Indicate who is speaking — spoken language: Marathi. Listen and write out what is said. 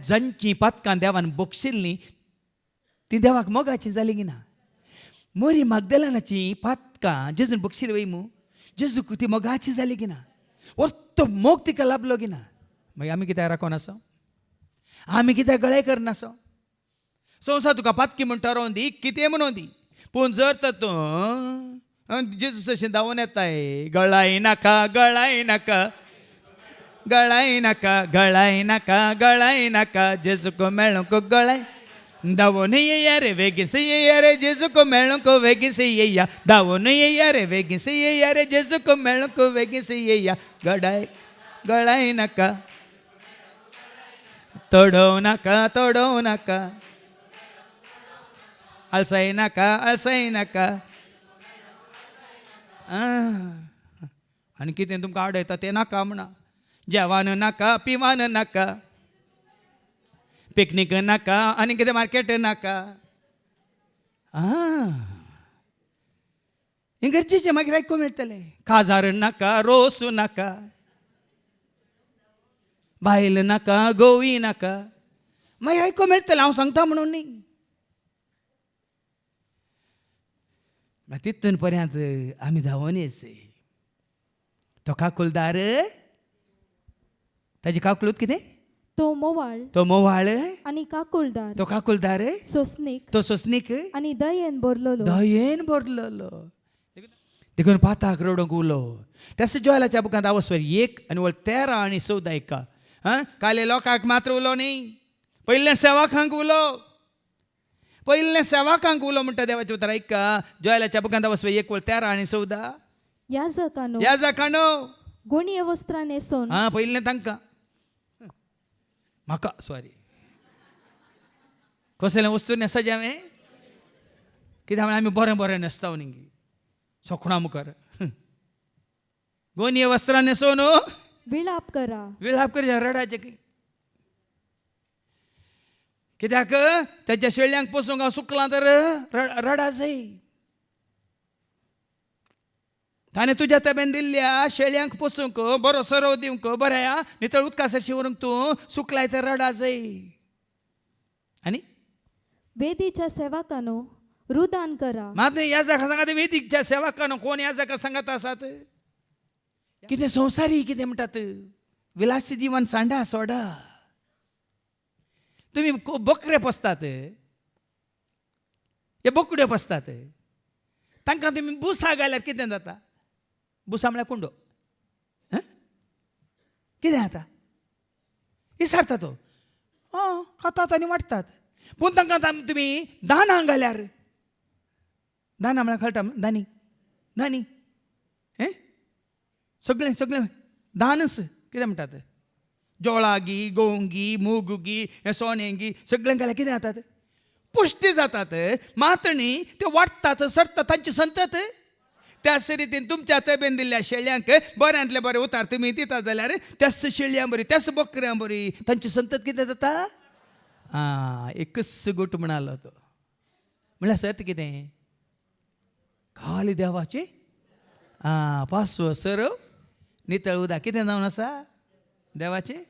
Speaker 1: जंची पातकां देवान बक्षिल्लीं ती देवाक मोगाची जाली की ना. मोरी मागदलानाची पातकां जेजून बक्षिली वय मू जेजूक ती मोगाची जाली की ना. वर्त मोग तिका लाभलो की ना. मागीर आमी कित्याक राखोन आसा, आमी कित्याक गळे करनासो. संवसार तुका पातकी म्हूण ठरोवन दी, कितें म्हणून दी, पूण जर तर तूं जेजूस अशें धांवून येताय, गळाय नाका गळाय नाका गळाय नाका गळाय नाका गळाय नाका जेजूक मेळूंक गळाय धांवून येया रे बेगीस येया रे जेजूक मेळूंक बेगीस येया धांवून येया रे बेगीस येया रे जेजूक मेळूंक बेगीस येया गळाय गळाय नाका तोडव नाका तोडव नाका अलसाय नाका अलसाय नाका. आनी कितें तुमकां आवडटा तें नाका म्हणा. जेवण नाका पिवान नाका पिकनीक नाका आनी कितें मार्केट नाका. हें गरजेचें मागीर आयकूंक मेळटलें. काजार नाका रोस नाका बायल नाका गोवी नाका मागीर आयकूंक मेळटलें. हांव सांगता म्हणून न्ही. तितून पर्यंत आमी धांवून येयसय. तो काकुलदार ताजी काकुलूत कितें
Speaker 2: तो मोवाळ
Speaker 1: तो मोवाळ
Speaker 2: आनी काकुलदार
Speaker 1: तो काकुलदार
Speaker 2: सोसनीक
Speaker 1: तो सोसनीक
Speaker 2: आनी दयेन भरलोलो
Speaker 1: दयेन भरलेलो. देखून पाताक रडोंक उलो. तशें जोयलाच्या बुकांत आवस्वर 1 आनी 13 आनी 14 एका. काले लोकांक मात्र उलो न्ही, पयले सेवाकांक उलो. पयले सेवाकांक उलो म्हणटा देवाचें उतर ऐका. जोयलाच्या बुकांत आवस्वर 1 13 आनी 14. याजकानो
Speaker 2: गुणीय वस्त्रां न्हेसोवन
Speaker 1: पयले तांकां म्हाका सॉरी कसले वस्तू न्हेसाचे हांवें कित्याक आमी बरें बरें न्हेसता न्ही सोखणा मुखार. गुणीय वस्त्रां न्हेसोवन
Speaker 2: विलाप करा
Speaker 1: विलाप करच्या रडाचे कित्याक तेच्या शेळ्यांक पसूंक हांव सुकलां तर रडा जाय. ताणें तुज्या ताब्यान दिल्ल्या शेळ्यांक पसूंक बरो सरोव दिवंक बऱ्या नितळ उदकाचेर शिवरूंक तूं सुकलाय तर रडा जाय. आनी
Speaker 2: वेदीच्या सेवकानो रुदान करा.
Speaker 1: मात्र याजका सांगात वेदीच्या सेवकानो कोण याजका सांगत आसात कितें संवसारी कितें म्हणटात विलासी जीवन सांडा सोडा. तुमी बकरे पोसतात हे बोकड्यो पोसतात तांकां तुमी बुसा घाल्यार कितें जाता. बुसा म्हळ्यार कुंडो कितें जाता इसारता तो खातात आनी वाडटात. पूण तांकां तुमी दानां घाल्यार दानां म्हळ्यार कळटा दानी दानी सगळें सगळें दानस कितें म्हणटात. जोळागी गोंगी मूगी सोणेंगी सगळें घाल्यार कितें जातात पुश्टी जातात. मात्र न्ही ते वाडटात सरतात तांची संतत. त्याच रितीन तुमच्या तब्येन दिल्ल्या शेळ्यांक बऱ्यांतले बरें उतार तुमी दितात जाल्यार त्याच शेळ्यां बरी त्याच बकऱ्यां बरी तांची संतत कितें जाता. एकच गोट म्हणालो तो म्हळ्यार सर्त कितें खाली देवाची पासवो सरव नितळ उदक कितें जावन आसा देवाचें